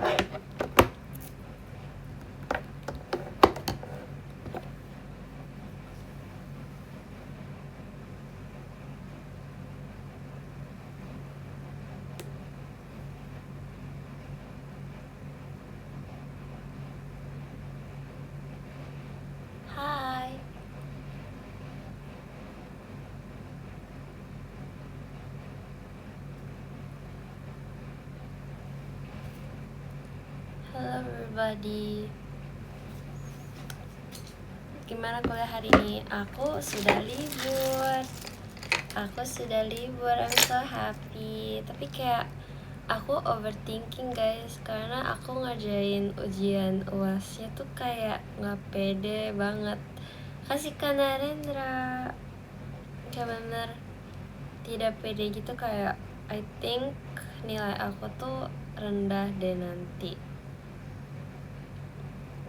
Hai. Hello everybody. Gimana kuliah hari ini? Aku sudah libur. I'm so happy. Tapi kayak aku overthinking guys, karena aku ngerjain ujian UASnya tuh kayak nggak pede banget. Kasih Narendra, kayak bener tidak pede gitu, kayak I think nilai aku tuh rendah deh nanti.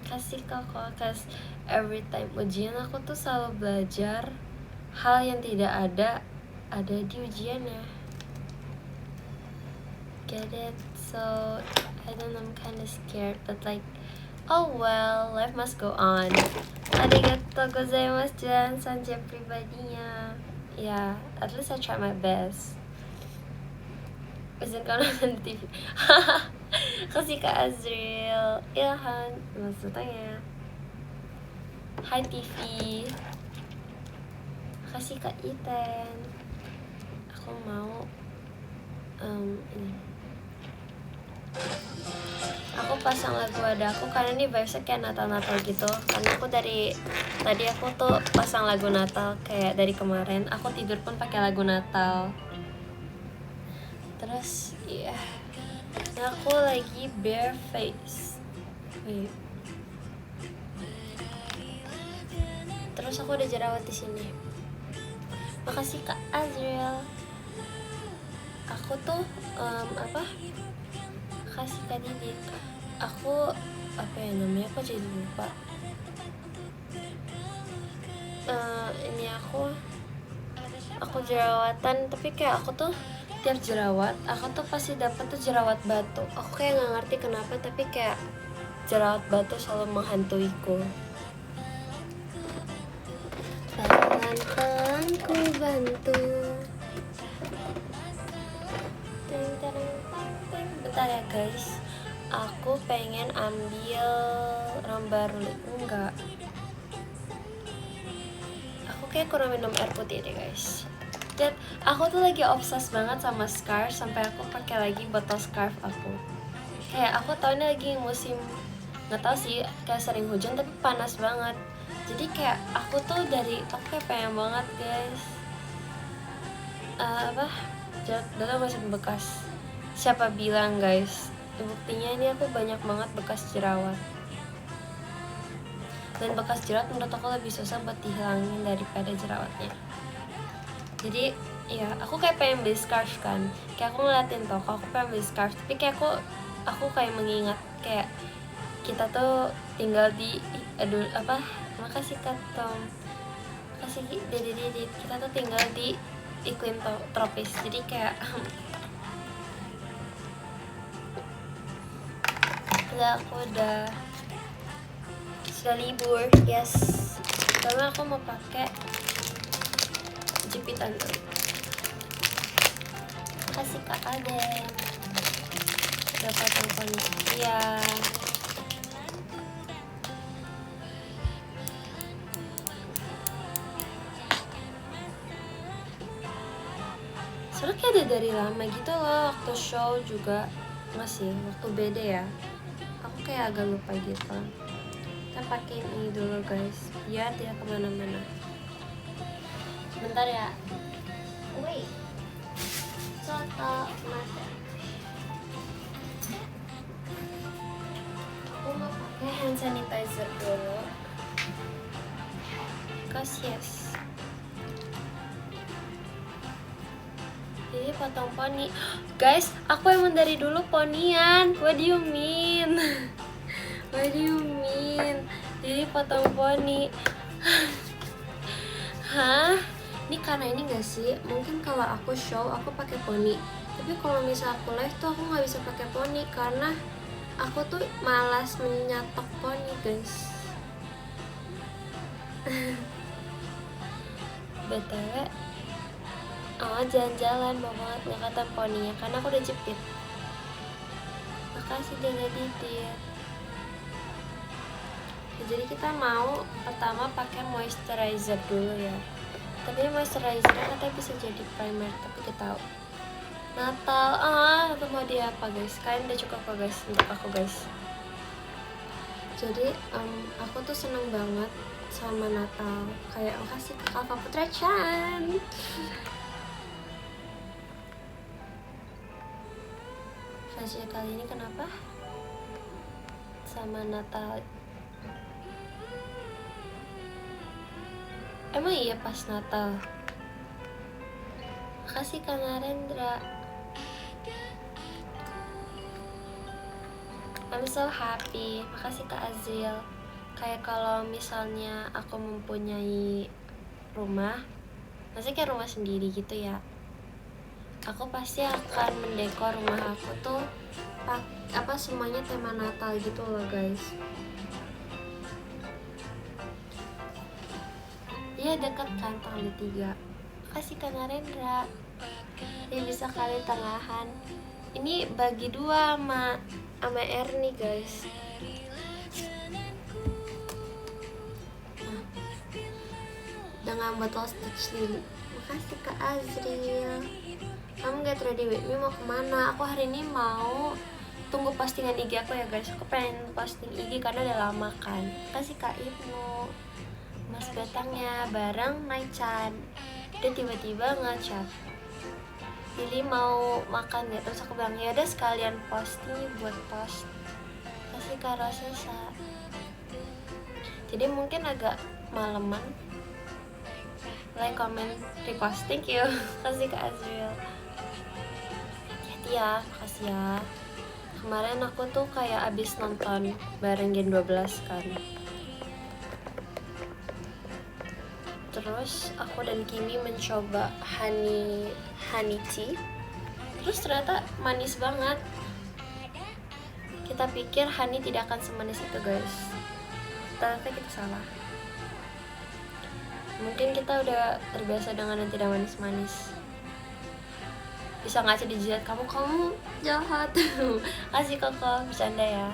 Kasih kakak, cause every time ujian aku tuh selalu belajar hal yang tidak ada di ujiannya. Get it? So I don't know, I'm kinda scared, but like, oh well, life must go on. Arigatou gozaimasu, jalan saja pribadinya. Yeah, at least I try my best. Izin kau nonton TV. Kasih Kak Azril, Ilhan, maksudnya. Hai TV. Kasih Kak Iten. Aku mau ini. Aku pasang lagu ada aku karena ini vibesnya kayak Natal-Natal gitu. Karena aku dari tadi aku tuh pasang lagu Natal kayak dari kemarin. Aku tidur pun pakai lagu Natal. Terus iya, aku lagi bare face. Wait. Terus aku udah jerawat di sini. Makasih Kak Azriel. Aku tuh kasih Kak Didit. Aku apa ya namanya? Aku jadi lupa. Ini aku jerawatan, tapi kayak aku tuh tiap jerawat aku tuh pasti dapat tuh jerawat batu. Aku kayak nggak ngerti kenapa, tapi kayak jerawat batu selalu menghantuiku. Pelan-pelan ku bantu. Bentar ya guys, aku pengen ambil rambar enggak. Aku kayak kurang minum air putih deh guys. Dan aku tuh lagi obses banget sama scarf, sampai aku pakai lagi botol scarf aku. Kayak aku tahu ini lagi musim, nggak tahu sih, kayak sering hujan tapi panas banget. Jadi kayak aku kayak pengen banget guys. Dada masih bekas. Siapa bilang guys? Buktinya ini aku banyak banget bekas jerawat. Dan bekas jerawat menurut aku lebih susah buat dihilangin daripada jerawatnya. Jadi ya aku kayak pengen beli scarf kan, kayak aku ngeliatin toko, aku pengen beli scarf, tapi kayak aku kayak mengingat kayak kita tuh tinggal di makasih Kak Tom, makasih Dede, kita tuh tinggal di iklim tropis, jadi kayak aku sudah libur, yes, karena aku mau pakai jepitan tuh. Kasih Kak Aden. Dapat telepon. Iya. Soalnya kayak ada dari lama gitu loh, waktu show juga. Nggak sih, waktu beda ya. Aku kayak agak lupa gitu. Kita pakai ini dulu guys, biar tidak kemana-mana. Bentar ya. Wait. Soto mata. Aku mau pakai hand sanitizer dulu. Cause yes. Jadi potong poni. Guys, aku emang dari dulu ponian. What do you mean? What do you mean? Jadi potong poni. Hah? Ini karena ini gak sih? Mungkin kalau aku show aku pakai poni. Tapi kalau misal aku live tuh aku nggak bisa pakai poni karena aku tuh malas menyatok poni guys. BTW, jalan-jalan mau banget nyekatan poninya karena aku udah jepit. Makasih Dede Didit. Jadi kita mau pertama pakai moisturizer dulu ya. Tapi moisturizer katanya bisa jadi primer, tapi kita tahu Natal, itu mau dia apa guys? Kalian udah cukup apa guys untuk aku guys? Jadi aku tuh seneng banget sama Natal. Kayak makasih ke Kalva Putra Chan. Fashion kali ini kenapa? Sama Natal. Emang iya pas Natal. Makasih Kak Narendra. I'm so happy. Makasih Kak Azil. Kayak kalau misalnya aku mempunyai rumah, maksudnya kayak rumah sendiri gitu ya, aku pasti akan mendekor rumah aku tuh semuanya tema Natal gitu loh guys. Iya dekat kan tanggal 3. Kasih Kak Narendra. Ini bisa kali tengahan. Ini bagi 2 sama Ernie guys. Dengan botol Stitch Lily. Makasih Kak Azril. Kamu get ready with me mau kemana? Aku hari ini mau tunggu postingan IG aku ya guys. Aku pengen posting IG karena udah lama kan. Kasih Kak Ibnu. Mas Betangnya bareng Mai-chan. Dia tiba-tiba ngechat, Lili mau makan ya? Terus aku bilang ya udah sekalian posting buat post. Kasih Kak Rosesa. Jadi mungkin agak maleman. Like, comment, repost, thank you. Kasih Kak Azril. Hati-hati ya, makasih ya. Kemarin aku tuh kayak abis nonton bareng Gen 12 kan. Terus aku dan Kimi mencoba honey tea. Terus ternyata manis banget. Kita pikir honey tidak akan semanis itu guys. Ternyata kita salah. Mungkin kita udah terbiasa dengan yang tidak manis-manis. Bisa nggak sih dijilat kamu jahat. Kasih Koko, bercanda ya.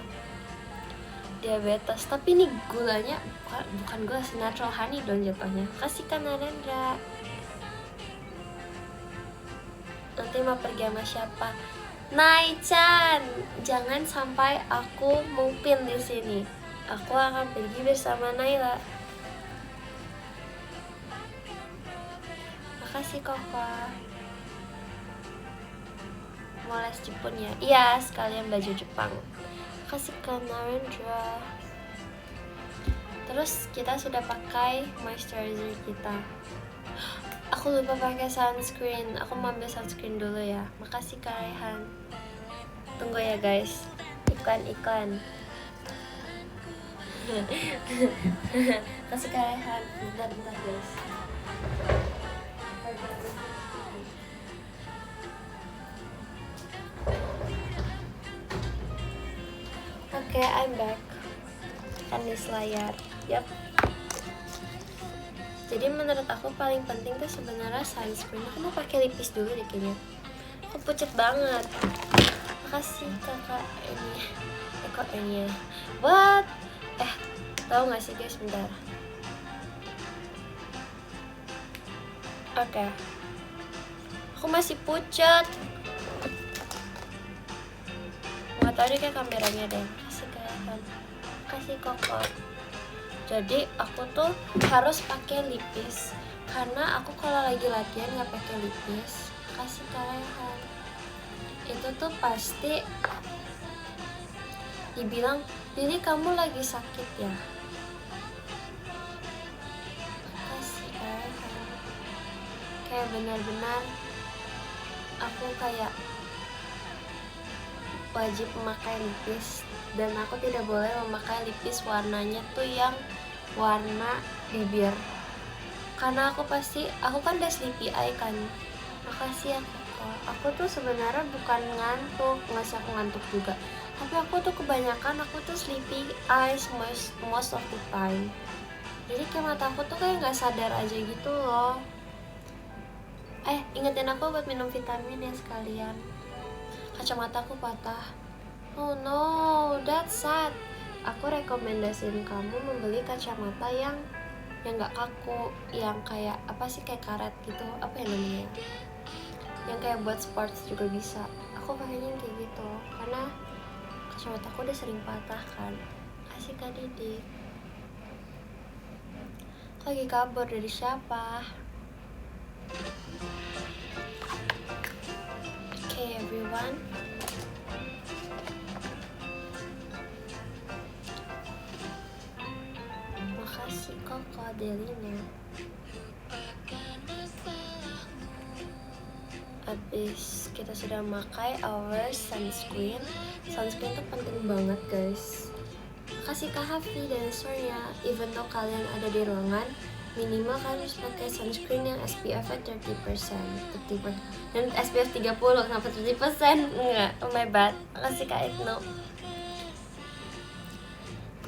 Diabetes, tapi ini gulanya bukan gula sih, natural honey dong jatuhnya. Kasih Kak Narendra. Nanti mau pergi sama siapa? Nai-chan, jangan sampai aku mungpin di sini. Aku akan pergi bersama Naila. Makasih Koko. Mau les Jepun ya? Iya, sekalian baju Jepang. Makasih Kak Narendra. Terus kita sudah pakai moisturizer kita. Aku lupa pakai sunscreen. Aku mau ambil sunscreen dulu ya. Makasih Kak Rehan. Tunggu ya guys. Iklan. Kasih Kak Rehan. Bentar guys. Oke, I'm back. Anis layar. Yap. Jadi menurut aku paling penting tuh sebenarnya sunscreen. Aku mau pakai lipis dulu deh kayaknya. Aku pucet banget. Makasih kakak ini. Kok ini ya? What? Tahu nggak sih guys, bentar. Oke. Aku masih pucet. Nggak tahu deh kayak kameranya deh. Kasih Koko. Jadi aku tuh harus pakai lipis karena aku kalau lagi latihan nggak pakai lipis. Kasih Kalehan. Itu tuh pasti dibilang, Lili kamu lagi sakit ya. Kasih Kalehan. Kayak benar-benar aku kayak wajib memakai lipis. Dan aku tidak boleh memakai lipis warnanya tuh yang warna bibir. Karena aku kan udah sleepy eye kan. Makasih ya Koko. kok. Aku tuh sebenarnya bukan ngantuk, nggak sih aku ngantuk juga. Tapi aku tuh kebanyakan aku tuh sleepy eyes most of the time. Jadi kayak mata aku tuh kayak nggak sadar aja gitu loh. Ingetin aku buat minum vitamin ya sekalian. Kacamata aku patah. Oh no, that's sad. Aku rekomendasiin kamu membeli kacamata yang nggak kaku, yang kayak apa sih, kayak karet gitu, apa ya namanya, yang kayak buat sports juga bisa. Aku pakainya yang kayak gitu karena kacamata aku udah sering patah kan. Kasih Kak Didik. Aku lagi kabur dari siapa? Okay everyone, makasih Koko Delina. Habis kita sudah pakai our sunscreen. Sunscreen tuh penting banget guys. Makasih Kak Hafi dan Surya. Even though kalian ada di ruangan, minimal kalian harus pakai sunscreen yang SPF-nya 30%. Dan SPF 30, kenapa 30%? Enggak, oh my bad. Makasih Kak Etno.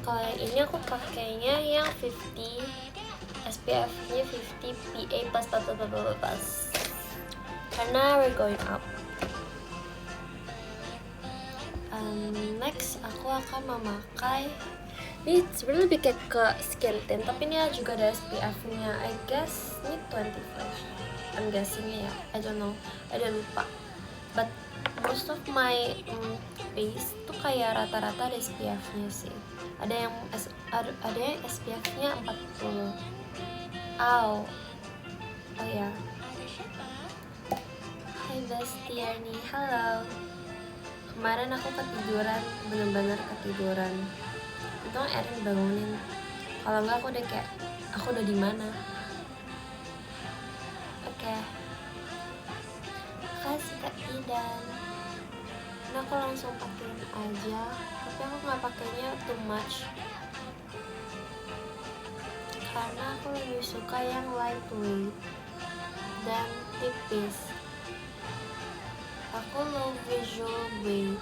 Kalau yang ini aku pakainya yang 50, SPF-nya 50 PA+++++. Karena we're going up. Next aku akan memakai, ini sebenarnya lebih kayak ke skin tint, tapi ini juga ada SPF-nya. I guess ini 25. I'm guessing ya, I don't know, I udah lupa. But most of my face tuh kayak rata-rata ada SPF-nya sih. Ada yang SPF-nya 40. Oh ya. Hai Besti Arni, halo. Kemarin aku ketiduran, bener-bener ketiduran. Untung Erin bangunin. Kalau enggak aku udah kayak, aku udah di mana? Oke. Makasih Kak Idan. Nah aku langsung pakein aja, tapi aku nggak pakainya too much karena aku lebih suka yang lightweight dan tipis. Aku low visual weight.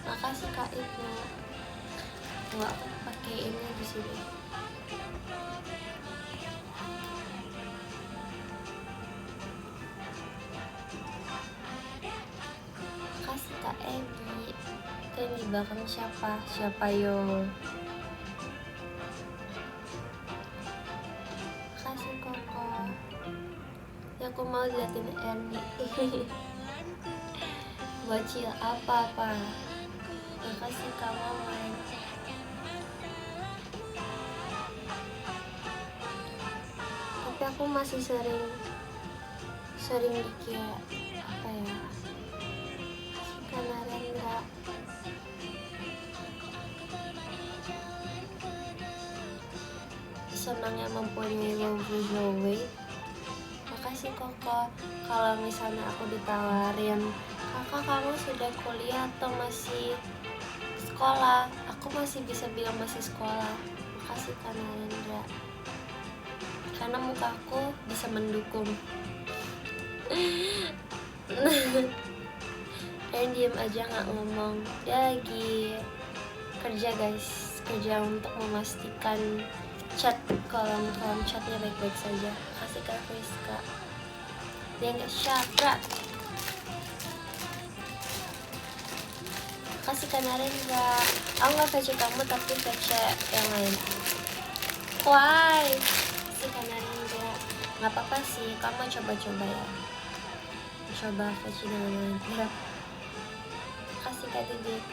Makasih Kak Ibnu. Nggak, aku pakai ini di sini. Makasih Kak Egi. Itu yang di belakang siapa? Siapa yo? Makasih Koko. Ya aku mau liatin Erni. Bocil apa-apa. Makasih kamu main. Tapi aku masih sering dikira apa ya, si Kanarendra. Senang yang mempunyai low visual weight. Makasih Koko. Kalau misalnya aku ditawarin, kakak kamu sudah kuliah atau masih sekolah, aku masih bisa bilang masih sekolah. Makasih Kanarendra, karena muka aku bisa mendukung. Dan diem aja nggak ngomong. Dia lagi kerja guys, kerja untuk memastikan kolom chatnya baik-baik saja. Kasih Kak Friska. Dia nggak syakrat. Kasih Kanarin nggak. Aku nggak VC kamu tapi VC yang lain. Why? Kasih Kanarin nggak. Nggak apa-apa sih. Kamu coba-coba ya. Coba VC dengan lain. Kasih Kak Didik.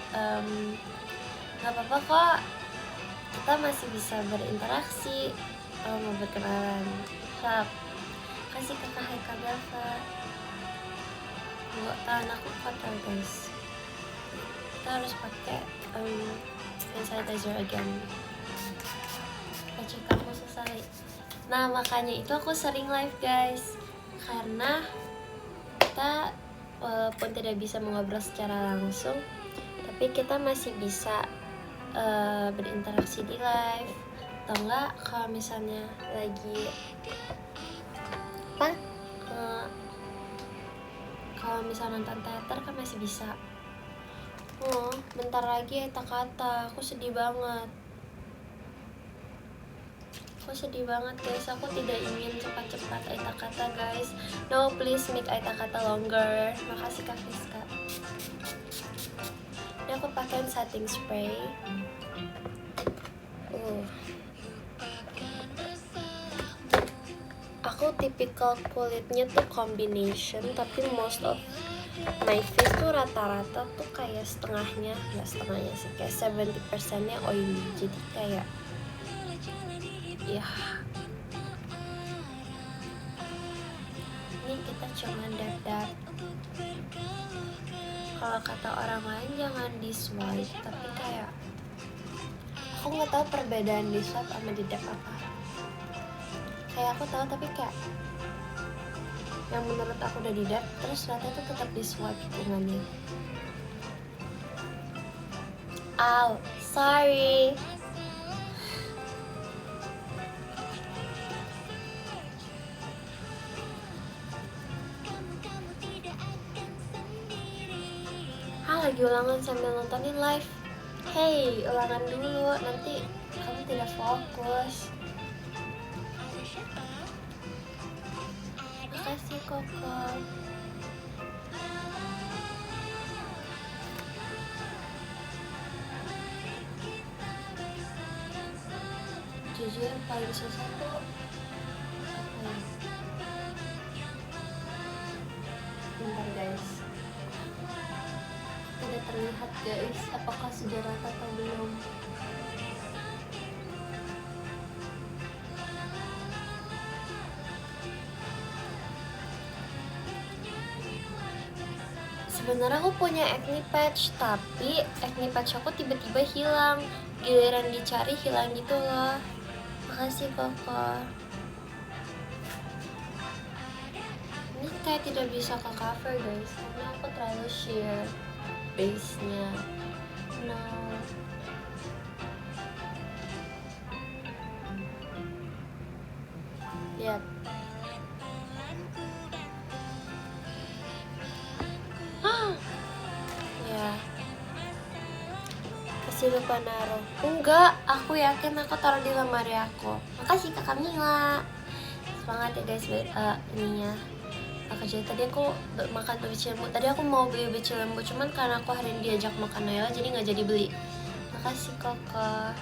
Nggak apa-apa kok. Kita masih bisa berinteraksi. Mau berkenalan. Siap. Kasih ke Kak Haika Belva. Tangan aku kotor guys. Kita harus pakai hand sanitizer again. Cek kamu selesai. Nah makanya itu aku sering live guys, karena kita walaupun tidak bisa mengobrol secara langsung, tapi kita masih bisa berinteraksi di live. Atau enggak kalau misalnya lagi Kalau misalnya nonton teater kan masih bisa. Oh, bentar lagi Aita Kata, aku sedih banget. Guys, aku tidak ingin cepat-cepat Aita Kata guys. No, please make Aita Kata longer. Makasih Kak Fiska. Ini aku pakai setting spray. Aku tipikal kulitnya tuh combination, tapi most of my face tuh rata-rata tuh kayak setengahnya, nggak setengahnya sih, kayak 70%-nya oily. Jadi kayak ya ini kita cuman dab. Kalau kata orang lain jangan di swipe, tapi kayak aku nggak tahu perbedaan di swipe sama di dab apa. Kayak aku tahu tapi kayak yang menurut aku udah di dab, terus ternyata itu tetap di swipe hitungannya. Sorry. Lagi ulangan sambil nontonin live. Hey, ulangan dulu, nanti kamu tidak fokus. Makasih Koko. Jujur paling susah tuh apa ya? Bentar guys, tidak terlihat guys, apakah sudah rata atau belum? Sebenarnya aku punya acne patch, tapi acne patch aku tiba-tiba hilang. Giliran dicari hilang gitu loh. Makasih Koko. Ini kayak tidak bisa ke cover guys, karena aku terlalu sheer base-nya. No. Lihat. Ya. Kasih lupa naruh. Enggak, aku yakin aku taruh di lemari aku. Makasih Kak Kamila. Semangat ya guys, ininya. Kerja tadi aku makan ubi cilembu. Tadi aku mau beli ubi cilembu, cuman karena aku hari ini diajak makan Nayla, jadi nggak jadi beli. Makasih Koko.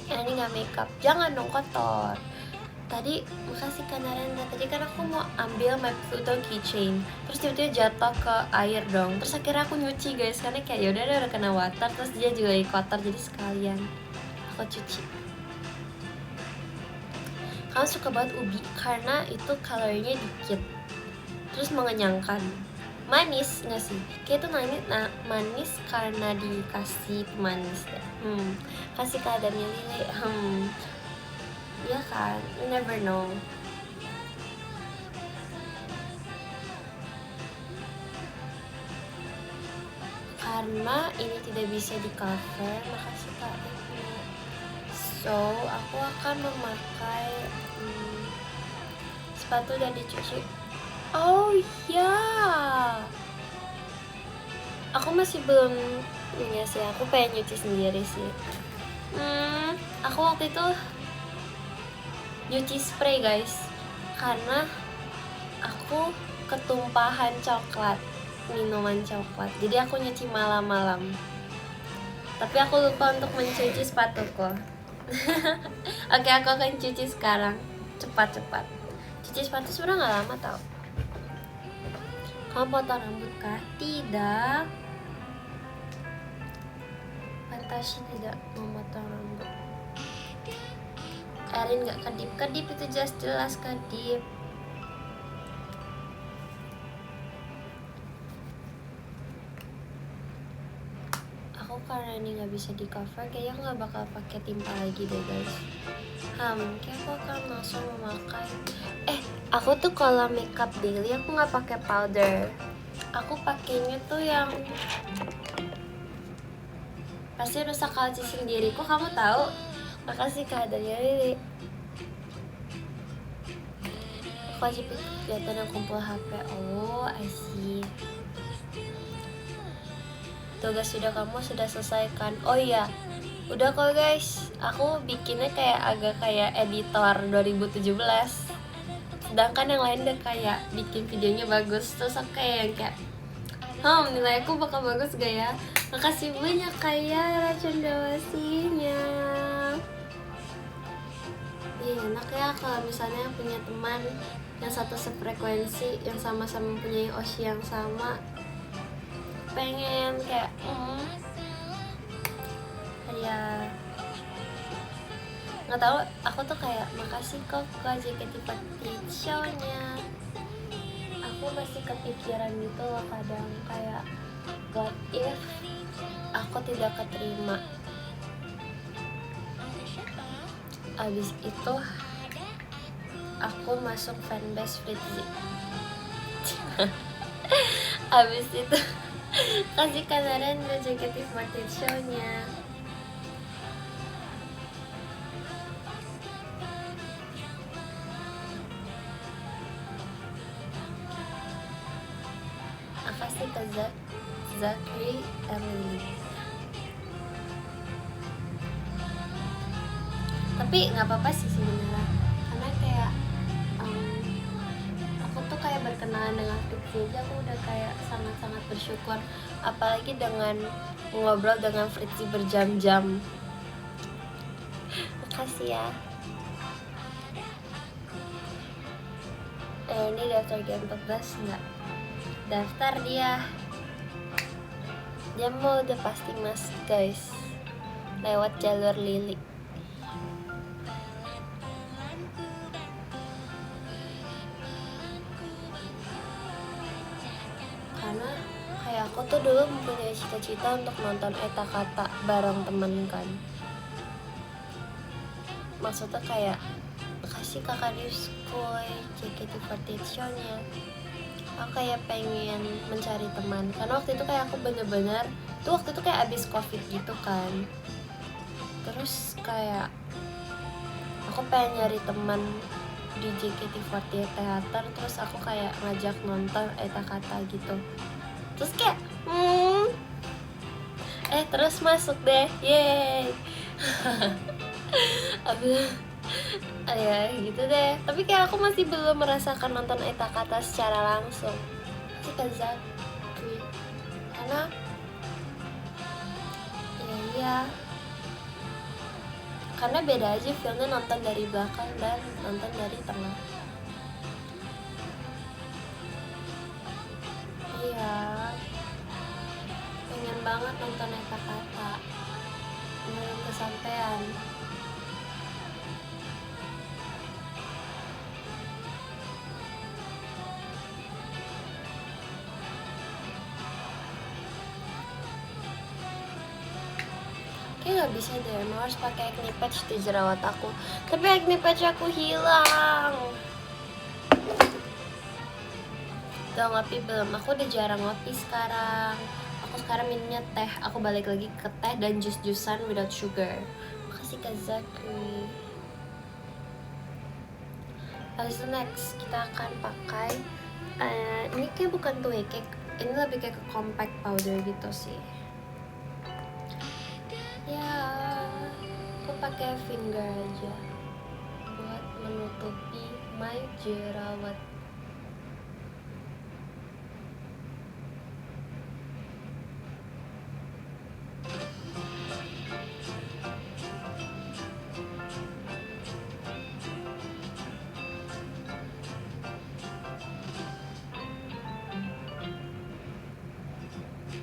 Ini nggak makeup, jangan dong kotor. Tadi makasih Kak Narendra. Tadi kan aku mau ambil my Pluto keychain, terus tiba-tiba jatuh ke air dong. Terus akhirnya aku nyuci guys, karena kayak yaudah udah kena water, terus dia juga kotor, jadi sekalian aku cuci. Kamu suka banget ubi karena itu kalorinya dikit, terus mengenyangkan. Manis nggak sih? Kayak itu manis karena dikasih pemanis deh. Kasih Kak Adamnya Lili. Ya kan, you never know. Karena ini tidak bisa di cover, makasih Kak. So, aku akan memakai sepatu udah dicuci. Oh ya, aku masih belum punya sih. Aku pengen nyuci sendiri sih. Aku waktu itu nyuci spray guys, karena aku ketumpahan coklat, minuman coklat. Jadi aku nyuci malam-malam. Tapi aku lupa untuk mencuci sepatuku. Oke, aku akan cuci sekarang, cepat-cepat. Cuci sepatu sebenarnya nggak lama tau. Kamu potong rambut kah? Tidak. Fantasi tidak memotong rambut. Erin gak kedip itu jelas kedip. Aku karena ini nggak bisa di cover, kayaknya aku nggak bakal pakai timpal lagi deh guys. Kayak aku akan langsung memakai. Aku tuh kalau makeup daily aku nggak pakai powder. Aku pakainya tuh yang pasti rusak kalci sendiri. Kok kamu tahu? Makasih Kak Daya Lili. aku aja kelihatan yang kumpul HP. Oh, I see. Tugas video kamu sudah selesai kan? Oh iya, udah kok guys. Aku bikinnya kayak agak kayak editor 2017. Sedangkan yang lain udah kayak bikin videonya bagus. Terus aku kayak nilai aku bakal bagus gak ya? Makasih banyak kayak racun dewasinya. Iya, enak ya kalau misalnya punya teman yang satu sefrekuensi, yang sama-sama punya oshi yang sama. Pengen kayak ya nggak tahu, aku tuh kayak makasih kok ke JKT48 show-nya. Aku pasti kepikiran gitu loh kadang, kayak what if aku tidak keterima. Abis itu aku masuk fanbase Fritzy. Abis itu kasih kanaran ke JKT48 show-nya. Makasih ke Zakri Emily. Tapi nggak apa-apa sih sebenarnya, karena kayak aku tuh kayak berkenalan dengan Fritzy aja aku udah kayak sangat-sangat bersyukur, apalagi dengan ngobrol dengan Fritzy berjam-jam. Makasih ya. Ini daftar G14 nggak? Daftar dia mau udah pasti mas guys, lewat jalur Lili. Karena kayak aku tuh dulu mempunyai cita-cita untuk nonton Eta Kata bareng temen kan. Maksudnya kayak makasih kakak Diskoy JKT48 show-nya. Aku kayak pengen mencari teman, karena waktu itu kayak aku bener-bener tuh waktu itu kayak abis covid gitu kan. Terus kayak aku pengen nyari teman di JKT48 teater, terus aku kayak ngajak nonton Eta Kata gitu. Terus kayak terus masuk deh, yeay. Ya gitu deh, tapi kayak aku masih belum merasakan nonton Eta Kata secara langsung. Masih ke Zakri, karena ya karena beda aja filmnya nonton dari belakang dan nonton dari tengah. Iya, pengen banget nonton Eta Kata, belum kesampean. Kayak nggak bisa deh, emang harus pakai acne patch di jerawat aku. Tapi acne patch aku hilang. Udah ngopi belum? Aku udah jarang ngopi sekarang. Aku sekarang minumnya teh. Aku balik lagi ke teh dan jus-jusan without sugar. Makasih Kak Zakri. Habis itu next kita akan pakai ini kayak bukan two-way cake, ini lebih kayak ke compact powder gitu sih. Ya, aku pakai finger aja buat menutupi my jerawat.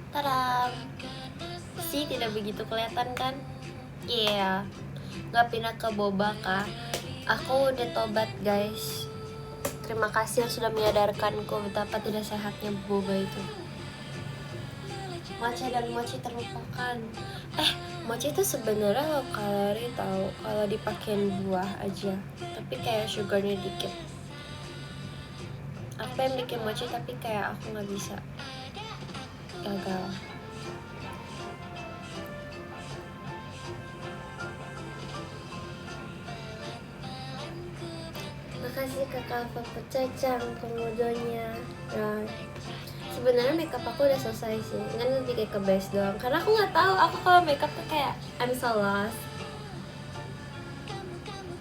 Tadam! Sih tidak begitu kelihatan kan? Iya, nggak pindah ke boba kah? Aku udah tobat guys. Terima kasih yang sudah menyadarkanku betapa tidak sehatnya boba itu. Matcha dan mochi terlupakan. Mochi itu sebenarnya low kalori tahu kalau dipakein buah aja, tapi kayak sugarnya dikit. Aku pengen bikin mochi tapi kayak aku nggak bisa, gagal. kasih ke Kak Papa Cacang komodonya. Nah, sebenarnya makeup aku udah selesai sih, kan lebih kayak ke base doang. Karena aku nggak tahu, aku kalau makeup tuh kayak I'm so lost.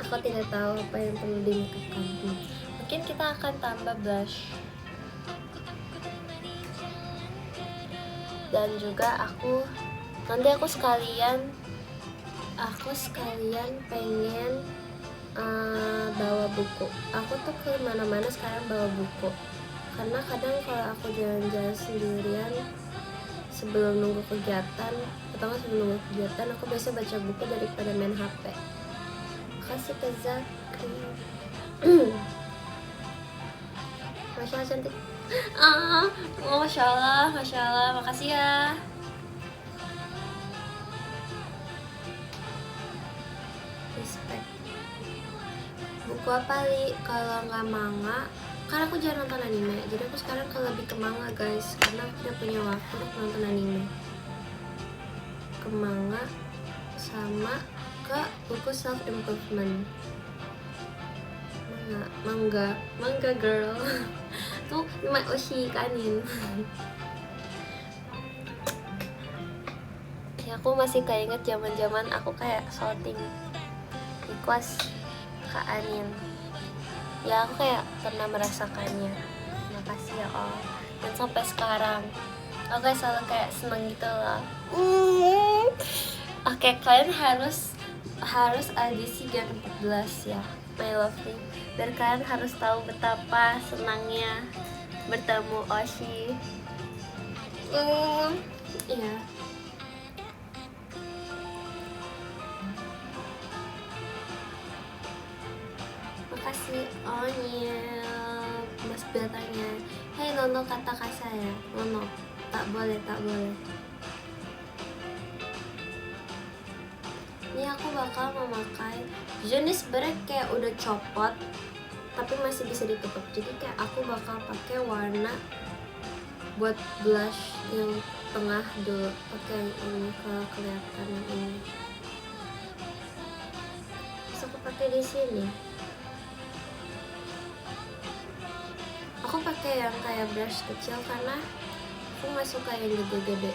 Aku tidak tahu apa yang perlu di makeup kamu. Mungkin kita akan tambah blush. Dan juga nanti aku sekalian pengen bawa buku. Aku tuh kemana-mana sekarang bawa buku. Karena kadang kalau aku jalan-jalan sendirian sebelum nunggu kegiatan aku biasa baca buku daripada main HP. Makasih ke Zaki. Masya Allah cantik. Masya Allah, makasih ya. Respect. Buku apa Li? Kalau nggak manga, karena aku jarang nonton anime, jadi aku sekarang lebih ke manga guys, karena aku tidak punya waktu untuk nonton anime. Ke manga sama ke buku self improvement. Manga girl. Tuh Ima Oshi kanin. Ya aku masih keinget zaman aku kayak shouting request Kak Anin. Ya aku kayak pernah merasakannya. Makasih ya Allah. Dan sampai sekarang aku kayak selalu kayak seneng gitu loh. Oke, kalian harus audisi Gen 14 ya, my lovely. Biar kalian harus tahu betapa senangnya bertemu Oshi. Iya. Makasih Onyil. Mas bertanya, hey Nono kata saya. Nono, tak boleh. Ini aku bakal memakai, jenis sebenarnya kayak udah copot tapi masih bisa ditutup. Jadi kayak aku bakal pakai warna buat blush yang tengah dulu. Pakai yang ini kalau kelihatan yang ini. Bisa aku pakai di sini. Aku pakai yang kayak brush kecil karena aku nggak suka yang gede-gede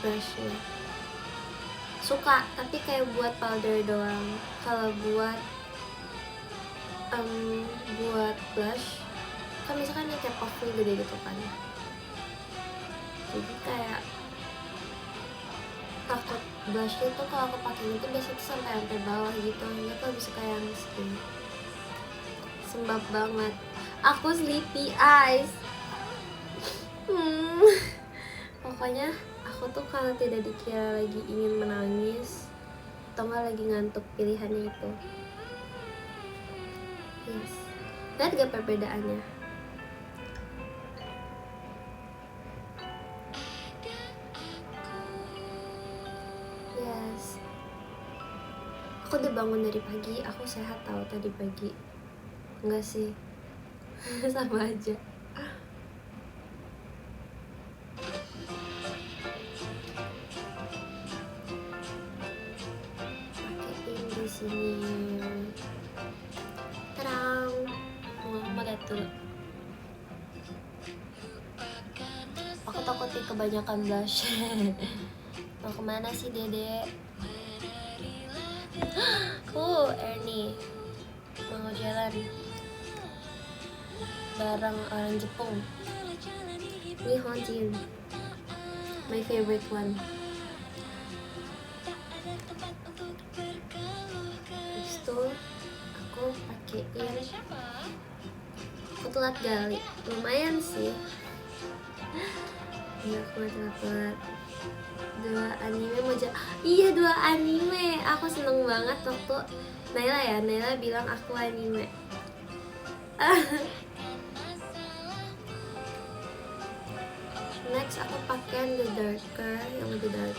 brushnya. Suka tapi kayak buat powder doang. Kalau buat blush kan misalkan yang kayak puffy gede gitu kan, jadi kayak takut blush itu kalau aku pakai itu biasanya tuh sampai bawah gitu. Jadi aku lebih suka yang segini. Sembab banget aku sleepy eyes. Pokoknya aku tuh kalau tidak dikira lagi ingin menangis atau nggak lagi ngantuk, pilihannya itu. Yes. Lihat gak perbedaannya? Yes. Aku udah bangun dari pagi, aku sehat tahu tadi pagi. Enggak sih. Sama aja. Pakein di sini. Terang. Mau lihat dulu. Aku takut kebanyakan blush. Mau kemana sih Dede? Ernie mau jalan bareng orang Jepang. Nihonjin, my favorite one. Habis itu aku pakein, aku telat gali, lumayan sih. Ya aku telat. 2 anime iya 2 anime. Aku seneng banget waktu Naila bilang aku anime. Next aku pakai the darker, yang lebih dark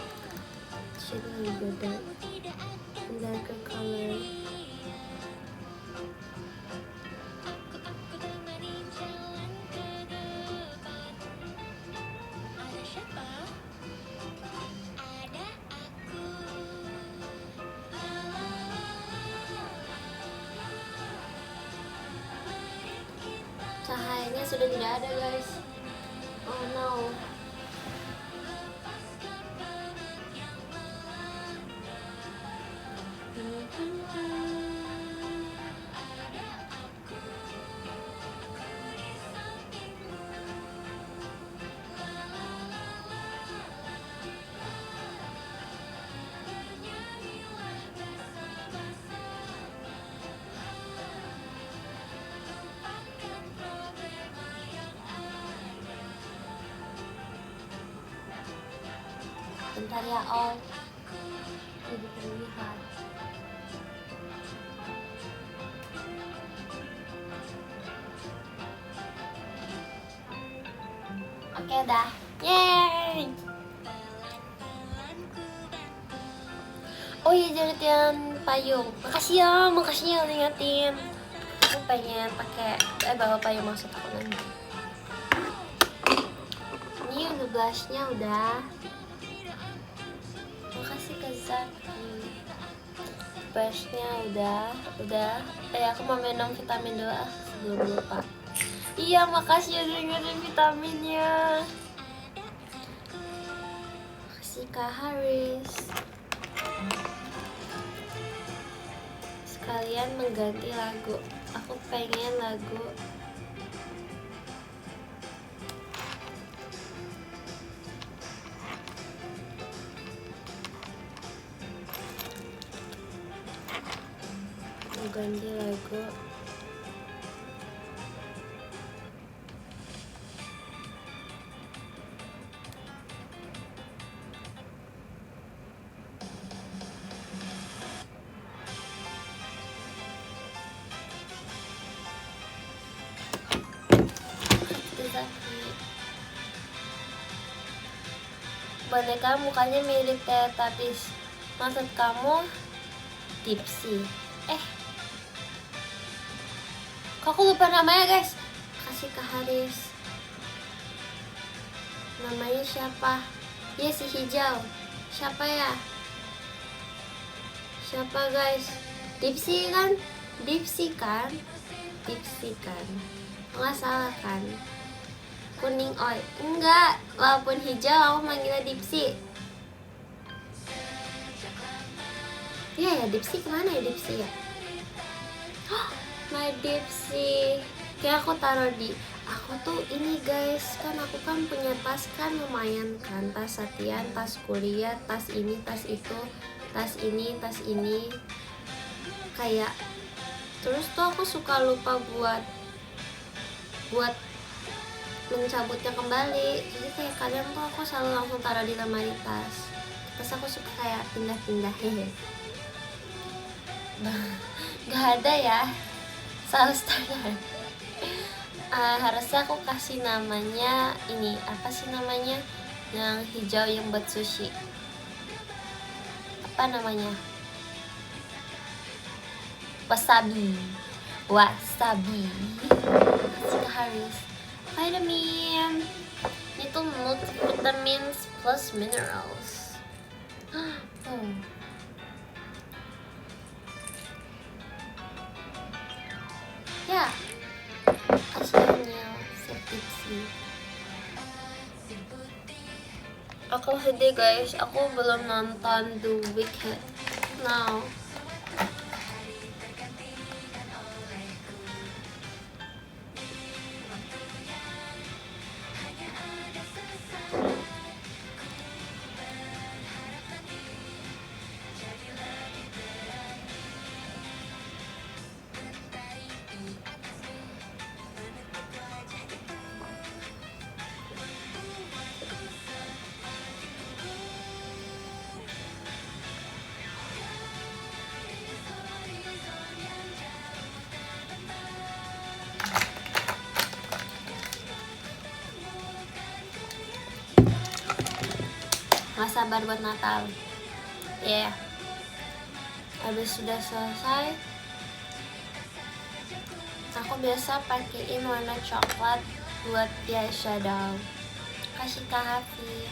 shade, yang lebih dark, darker color. sudah tidak ada guys. Oh no. Bentar ya Om, ibu terlihat. Oke dah, yeay. Oh iya jangan payung. Makasih ya udah ingetin. Aku pengen pakai bawa payung maksud aku nanti. Ini udah blushnya udah. Makasih ke Zaki. Blushnya udah. Aku mau minum vitamin dulu sebelum lupa. Iya makasih udah ingetin vitaminnya. Makasih Kak Haris. Sekalian mengganti lagu. Aku pengen lagu boneka mukanya mirip Teletubbies. Maksud kamu Dipsy? Kok aku lupa namanya guys. Kasih ke Haris. Namanya siapa? Iya si hijau. Siapa ya? Siapa guys? Dipsy kan? Dipsy kan? Nggak salah kan? Kuning oi. Enggak, walaupun hijau aku manggilnya Dipsy. Iya ya, Dipsy kemana ya Dipsy ya? My Dipsy. Kayak aku taruh di aku tuh ini guys, kan aku kan punya tas kan lumayan kan, tas latihan, tas kuliah, tas ini, tas itu, tas ini, kayak terus tuh aku suka lupa buat mencabutnya kembali. Jadi kayak kadang tuh aku selalu langsung taruh di lemari tas. Terus aku suka kayak pindah-pindah. Gak ada ya. Salah standar. Harusnya aku kasih namanya ini, apa sih namanya? Yang hijau yang buat sushi. Apa namanya? Wasabi. Kasih ke Haris. Vitamin. Itu multivitamins plus minerals. Ya, kasihannya Dipsy. Aku sedih guys, aku belum nonton The Wicked. Now gak sabar buat Natal. Ya, habis sudah selesai. Aku biasa pakein warna coklat buat eyeshadow. Kasih ke Hafi.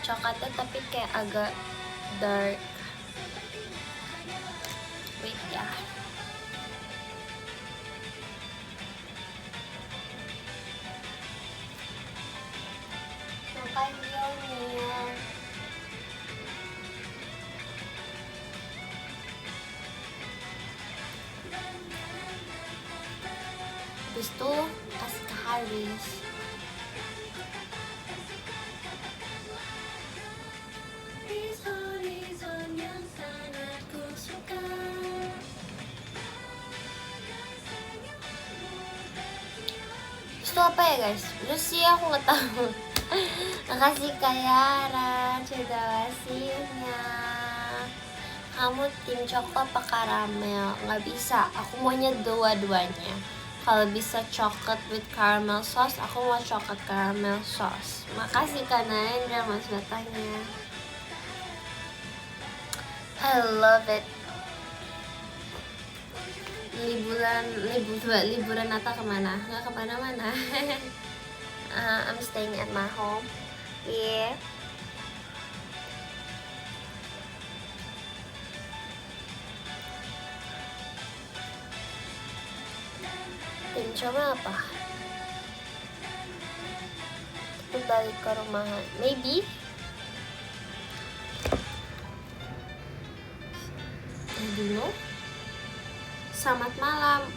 Coklatnya tapi kayak agak dark. Wait ya. Makasih. Habis itu kasih ke Haris. Itu apa ya guys? Terus sih aku nggak tahu. Makasih Kak Yara, sudah kasihnya. Kamu tim coklat apa karamel? Nggak bisa, aku maunya dua-duanya. Kalau bisa coklat with caramel sauce, aku mau coklat caramel sauce. Makasih Kak Naendra mas batanya. I love it. Liburan Natal kemana? Nggak kemana-mana. I'm staying at my home. Yeah. Tim coba apa? Itu balik ke rumahan. Maybe. I don't know. Selamat malam.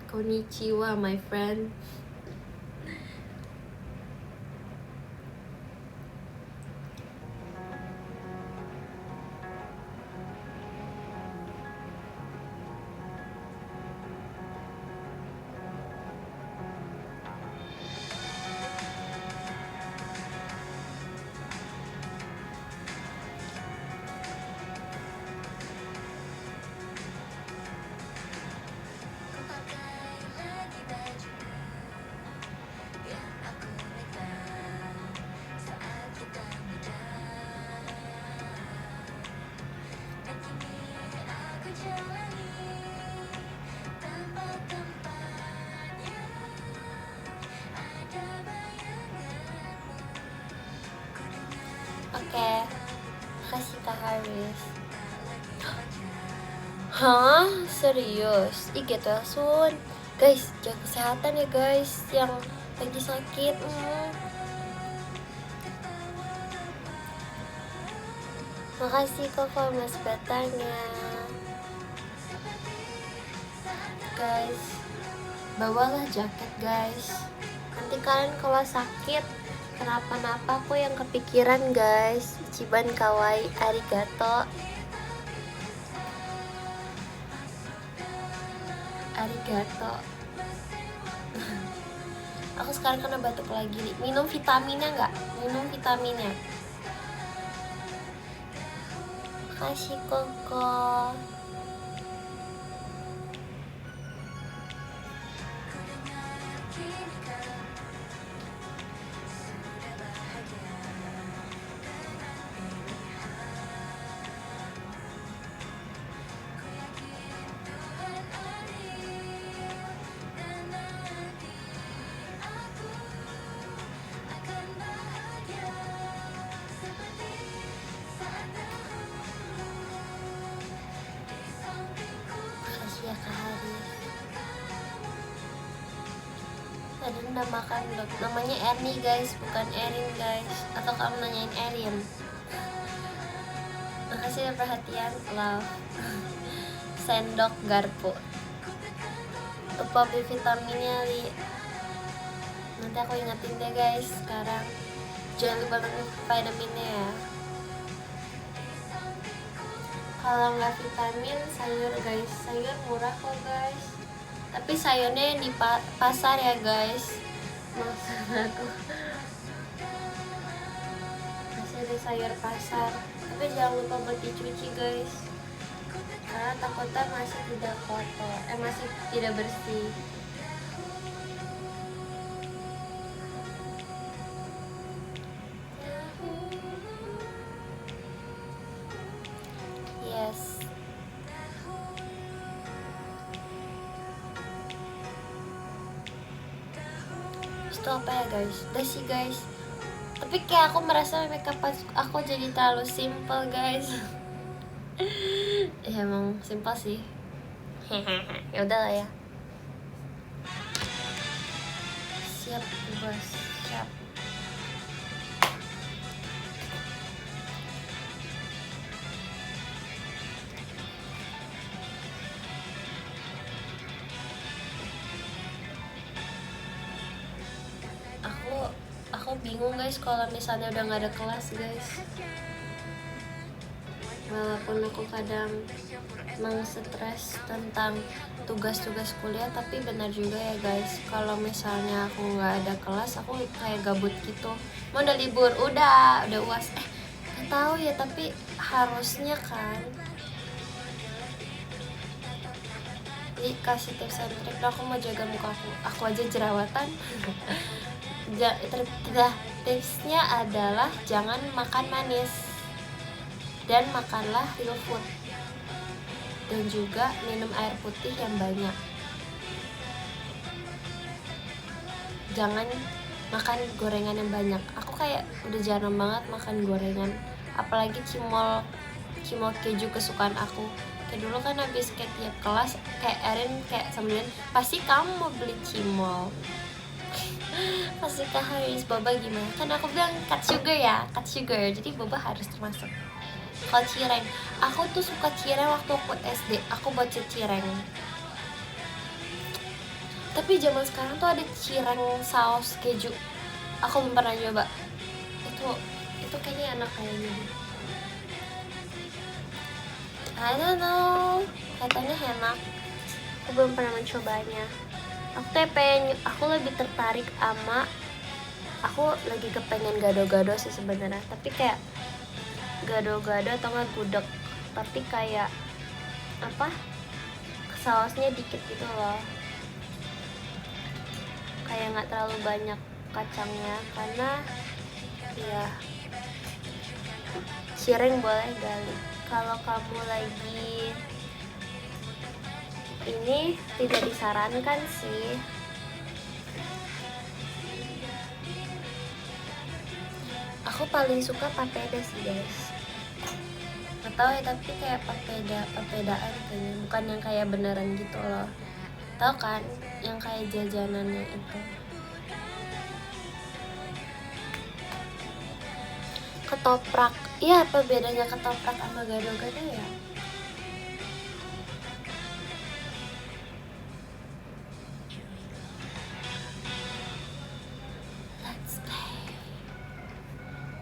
Konnichiwa my friend. Oke. Kasih Kak Haris. Hah? Serius? Ih gitu Sun. Guys, jaga kesehatan ya guys yang lagi sakit. Makasih Koko mas batanya. Guys, bawalah jaket guys. Nanti kalian kalau sakit kenapa-napa aku yang kepikiran guys. Ichiban kawaii, arigato. Arigato. Aku sekarang kena batuk lagi nih. Minum vitaminnya nggak? Minum vitaminnya. Makasih Koko. Ya Kak Haris. Tadi udah makan belum? Namanya Ernie guys, bukan Erin guys. Atau kamu nanyain Erin? Makasih ya perhatian, love. Sendok garpu. Lupa beli vitaminnya Li. Nanti aku ingetin deh guys sekarang. Jangan lupa beli vitaminnya ya. Kalau nggak vitamin, sayur guys. Sayur murah kok guys. Tapi sayurnya yang di pasar ya guys. Maksud aku masih ada sayur pasar. Tapi jangan lupa buat dicuci guys. Karena takutnya masih tidak kotor. Masih tidak bersih. Yes. Itu apa ya guys? Udah sih guys. Tapi kayak aku merasa makeup aku jadi terlalu simple guys. Ya emang simple sih. Ya udah lah ya. Siap bos, siap. aku bingung guys kalau misalnya udah nggak ada kelas guys. Walaupun aku kadang emang stres tentang tugas-tugas kuliah, tapi benar juga ya guys, kalau misalnya aku nggak ada kelas aku kayak gabut gitu. Mau udah libur, udah UAS, nggak tahu ya, tapi harusnya kan. Jadi kasih tips and trik, aku mau jaga muka aku aja jerawatan. Tipsnya adalah jangan makan manis dan makanlah real food, dan juga minum air putih yang banyak. Jangan makan gorengan yang banyak. Aku kayak udah jarang banget makan gorengan, apalagi cimol keju kesukaan aku. Kayak dulu kan habis kayak tiap kelas kayak Erin kayak sambilin, pasti kamu mau beli cimol. Pasti Kak Haris, boba gimana? Kan aku bilang cut sugar, jadi boba harus termasuk. Kalau cireng, aku tuh suka cireng waktu aku SD, aku buat cireng. Tapi zaman sekarang tuh ada cireng saus keju, aku belum pernah nyoba. Itu kayaknya enak kayaknya. I don't know, katanya enak. Aku belum pernah mencobanya. Aku lebih tertarik sama, aku lagi kepengen gado-gado sih sebenarnya, tapi kayak gado-gado atau nggak gudeg, tapi kayak apa, sausnya dikit gitu loh, kayak nggak terlalu banyak kacangnya, karena ya cireng boleh gali. Kalau kamu lagi ini tidak disarankan sih. Aku paling suka papeda sih guys. Gak tau ya, tapi kayak papedaan kayaknya, bukan yang kayak beneran gitu loh. Tau kan yang kayak jajanannya itu. Ketoprak, iya, apa bedanya ketoprak sama gado-gado ya? Let's play.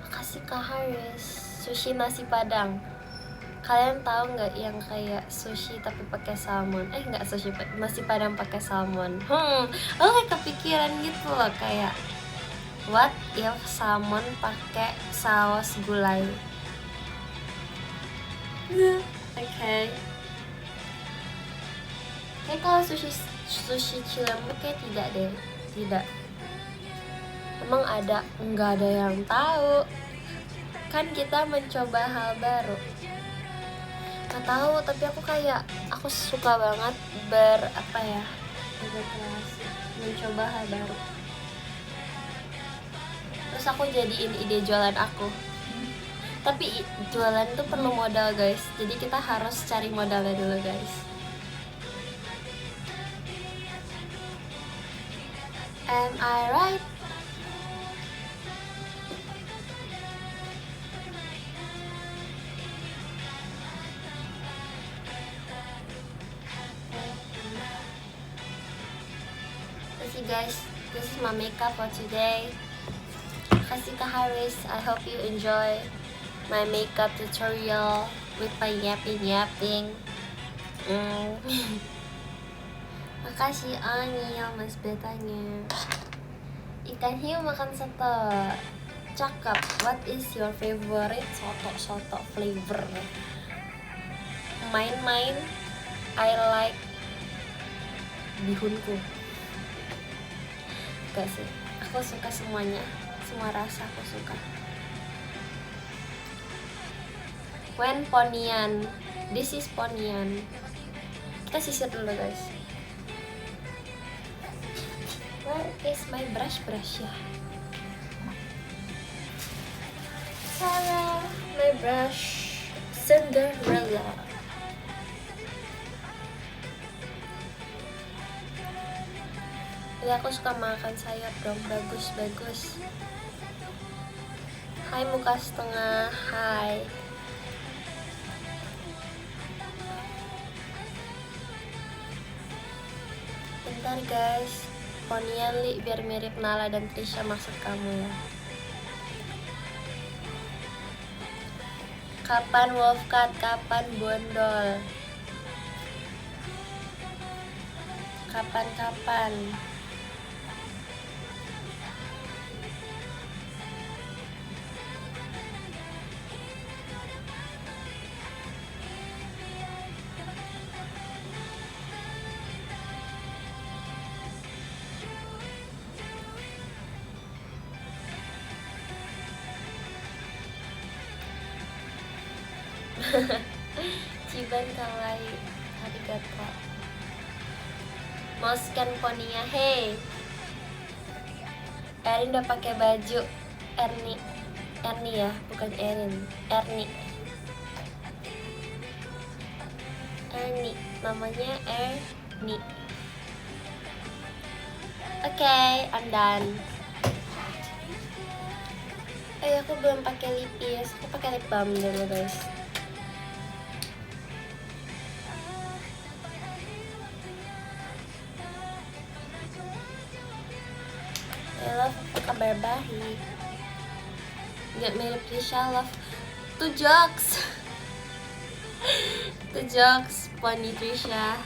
Makasih Kak Haris. Sushi nasi padang. Kalian tahu nggak yang kayak sushi tapi pakai salmon? Nggak, sushi nasi padang pakai salmon. Kayak kepikiran gitu loh, kayak what if salmon pakai saus gulai? Okay. Kayak kalau sushi Cilembu kayak tidak deh, tidak. Emang ada? Nggak ada yang tahu. Kan kita mencoba hal baru. Nggak tahu, tapi aku suka banget berkreasi, mencoba hal baru. Terus aku jadiin ide jualan aku. Tapi jualan tuh perlu modal guys, jadi kita harus cari modalnya dulu guys. Am I right? Guys, this is my makeup for today. Kasih Kak Haris, I hope you enjoy my makeup tutorial with my yapping. Makasih Angel mas betanya. Ikan hiu makan soto. Cakep. What is your favorite soto flavor? Main, I like bihunku. Gak sih, aku suka semuanya, semua rasa aku suka. When Ponian, this is Ponian. Kita sisir dulu guys. Where is my brush ya? Sarah, my brush, Cinderella. Ya, aku suka makan sayap dong, bagus. Hai muka setengah, hai. Bentar guys, Ponian li biar mirip Nala dan Trisha maksud kamu ya. Kapan Wolfcat, kapan Bondol? Kapan-kapan? Ciban kawaii, arigato. Mau scan poninya, hey. Erin udah pakai baju Erni ya, bukan Erin. Erni, namanya Erni. Oke, I'm done. Aku belum pakai lipis, aku pakai lip balm dulu guys. Love, apa kabar baik? Nggak mirip Trisha, Love. Tuh jokes. Tuh jokes, Pony Trisha.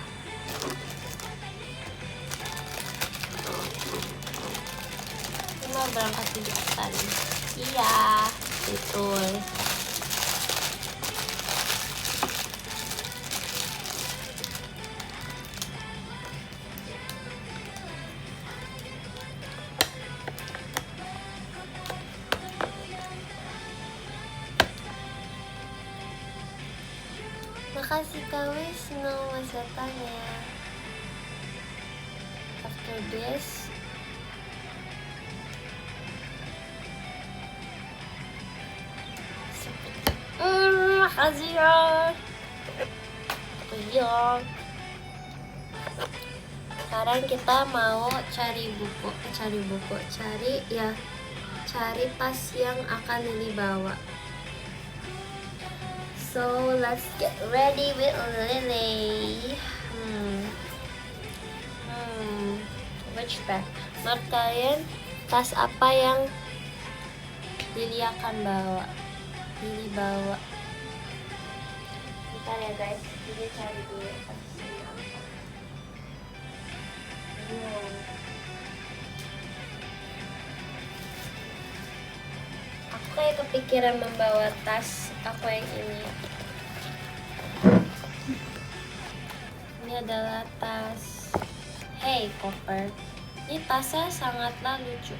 Cuma berangkat 7-an. Iya, betul. Makasih Kak Wisnu, Mas datangnya. After this, makasih ya. Iya. Sekarang kita mau cari tas yang akan Lily bawa. So let's get ready with Lily. Which bag? Menurut kalian tas apa yang Lily akan bawa? Lily bawa. Bentar ya guys, Lily cari dulu tasnya apa. Aku kayak kepikiran membawa tas aku yang ini. Ini adalah tas Hey Koper. Ini tasnya sangatlah lucu.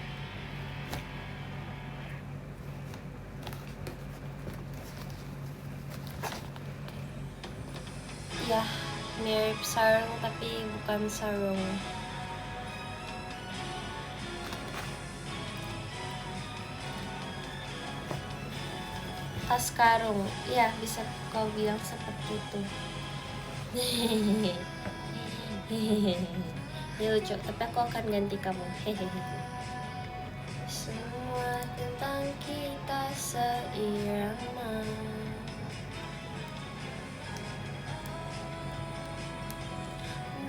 Ya, mirip sarung tapi bukan sarung. Tas karung, ya bisa kau bilang seperti itu. Ini lucu, tapi aku akan ganti kamu. Semua tentang kita seirama.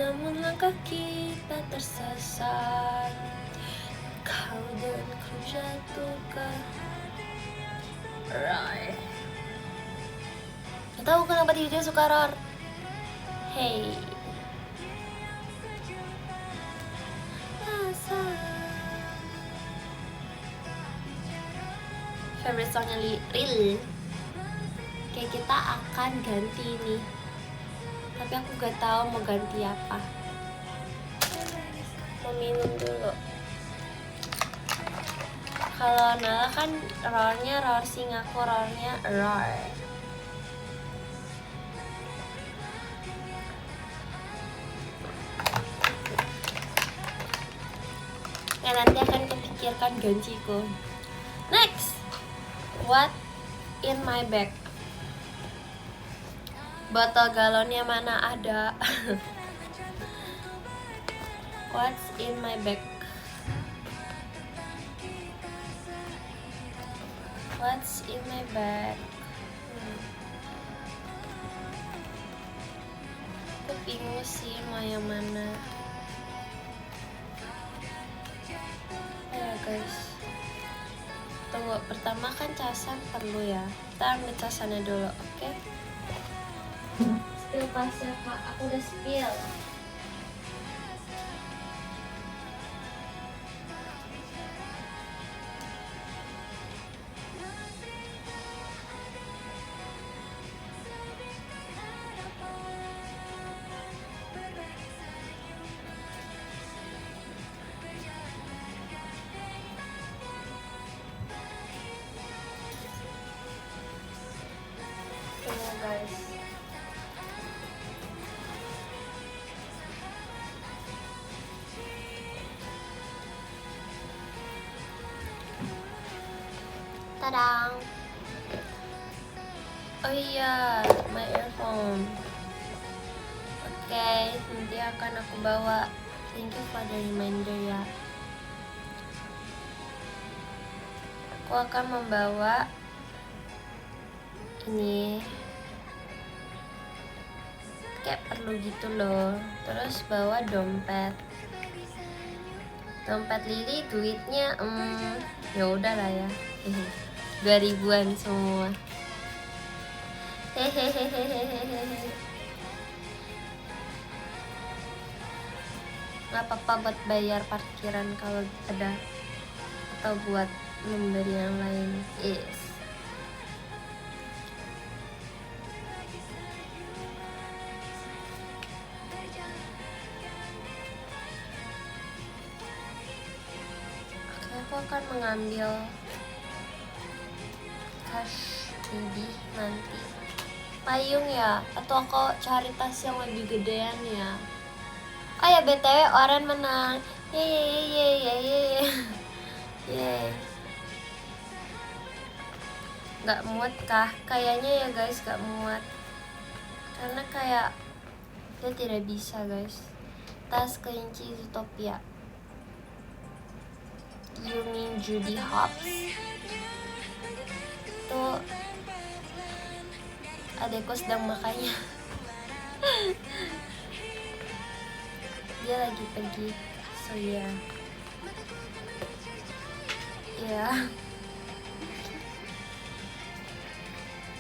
Namun langkah kita tersesat, kau dan ku jatuh ke Roar. Gak tau kenapa dia suka roar. Hey. Favorite songnya Lil. Kayak kita akan ganti nih. Tapi aku gak tahu mau ganti apa. Mau minum dulu. Kalau Nala kan roarnya roar sing, aku roarnya roar. Nah, nanti akan kepikirkan gantiku. Next, what in my bag? Botol galonnya mana ada? What's in my bag? What's in my bag? Aku bingung sih mau yang mana. Ya guys, tunggu, pertama kan casan perlu ya. Ntar ngecasannya dulu, oke? Spill pasnya Kak, aku udah spill. Tunggu guys. Tadang. Oh iya, my earphone. Oke, nanti akan aku bawa. Thank you for the reminder ya. Aku akan membawa ini. Kayak perlu gitu loh. Terus bawa dompet. Dompet Lili duitnya ya udahlah ya. 2000-an semua. Hehehehehehe. Nggak apa-apa buat bayar parkiran kalau ada, atau buat memberi yang lain. Yes. Oke, aku akan mengambil cash ini nanti. Payung ya, atau aku cari tas yang lebih gedean ya. Oh ya, BTW Oren menang. Yeay. Gak muat kah? Kayaknya ya guys, gak muat. Karena kayak dia tidak bisa guys. Tas kelinci Zootopia. You mean Judy Hopps? Tuh adekku sedang makanya. Dia lagi pergi. So yeah.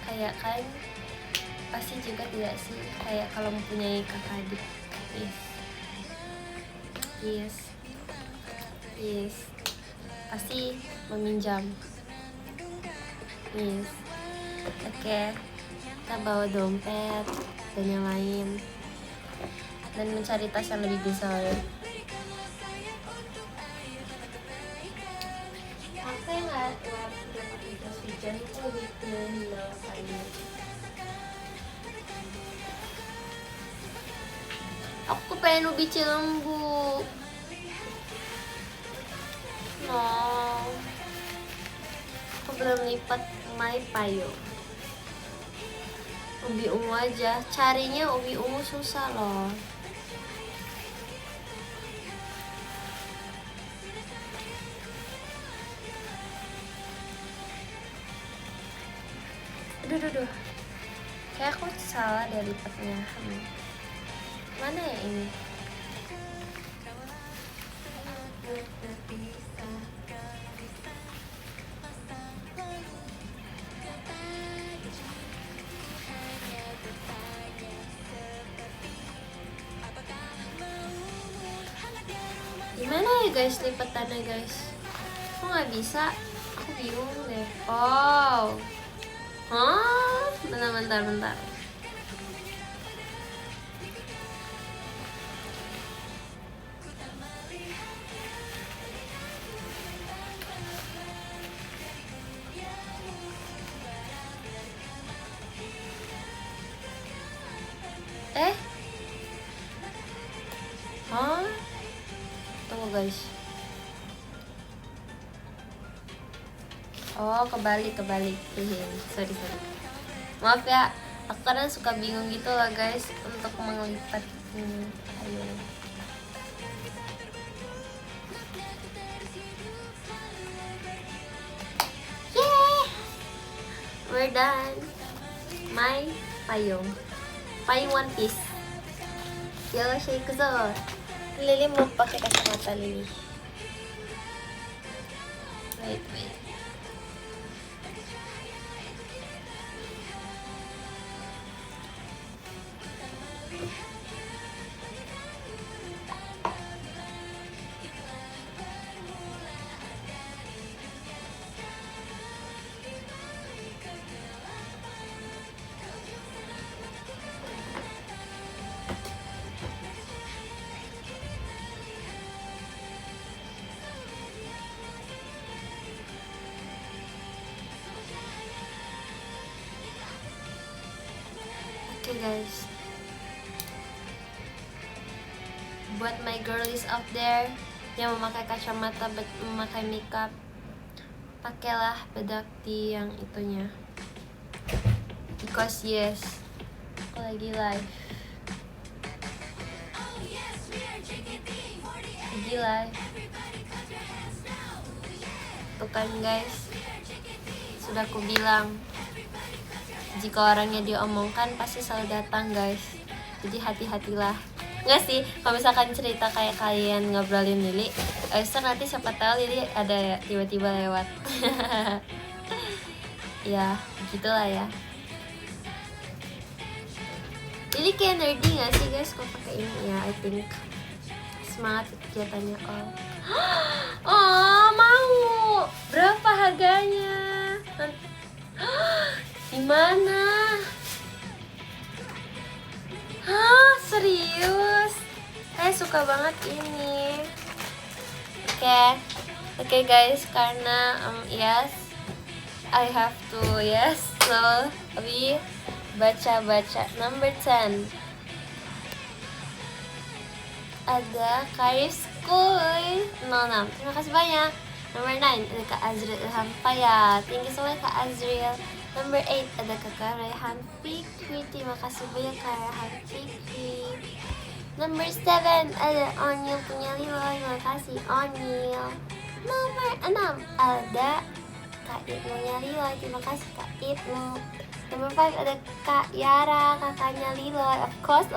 Kayak kan pasti juga tidak sih, kayak kalau mempunyai kakak adik. Yes pasti meminjam. Yes. Oke. Kita bawa dompet dan yang lain, dan mencari tas yang lebih besar. Apa yang nggak pakai jas hujan itu lebih kenal kayaknya. Aku pengen ubi cilembu. No. Aku belum lipat my payung. Ubi ungu aja. Carinya ubi ungu susah loh. Aduh. Kayak aku salah dari lipatnya. Mana ya ini? Gimana ya guys lipatannya guys? Kok nggak bisa? Aku bingung deh. Oh. Hah? Bentar. Hah? Tunggu guys. Oh, kebalik. Sorry. Maaf ya, aku kadang suka bingung gitu lah guys untuk melipat ini. Ayo. Yeay! We're done. My payung One Piece. Yo, shake zo. Lili mau pakai kacamata Lili. Wait. Okay guys, buat my girlies out there yang memakai kacamata, memakai makeup, pakailah bedak di yang itunya. Because yes, aku lagi live. Lagi live. Tuh kan guys, sudah aku bilang, jika orangnya diomongkan pasti selalu datang guys. Jadi hati-hatilah. Enggak sih, kalau misalkan cerita kayak kalian ngobrolin Lili, nanti siapa tahu Lili ada tiba-tiba lewat. Ya, gitulah ya. Lili kayak nerdy gak sih guys kalau pakai ini ya? I think semangat kegiatannya. Oh, mau. Berapa harganya? Di mana? Hah, serius? Saya suka banget ini. Oke guys, karena yes, I have to so we baca number 10. Ada Karis Kuy 06. Terima kasih banyak. Number 9 ada Kak Azril Ilham Paya. Thank you so much Kak Azril. Number 8 ada Kak Rayhan Fikri. Terima kasih banyak Kak Rayhan Fikri. Number 7 ada Onyil punya Liloy. Terima kasih Onyil. Nomor 6 ada Kak Ibnu Liloy. Terima kasih Kak Ibnu. Number 5 ada Kak Yara, kakaknya Liloy. Of course.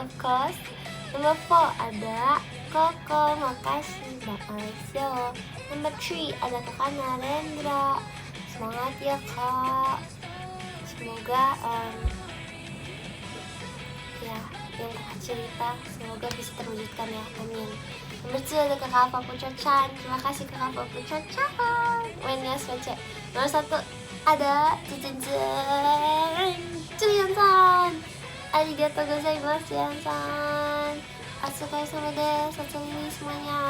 Number 4 ada Koko. Makasih Mbak Alexio. Number 3 ada kakak Narendra. Semangat ya Kak. Semoga ya yang kakak cerita semoga bisa terwujudkan ya. Amin. Number 2 ada kakak Papuco-chan. Terima kasih kakak Papuco-chan. Nomor 1 ada Julian-san. Arigatou gozaimasu Julian-san. Atsukai sama desu. Satsumi semuanya.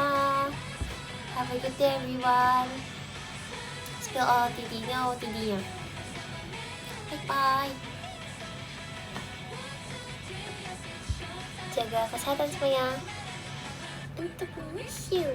Have a good day everyone. Spill OOTD-nya. Bye. Jaga kesehatan semuanya. Untuk miss you.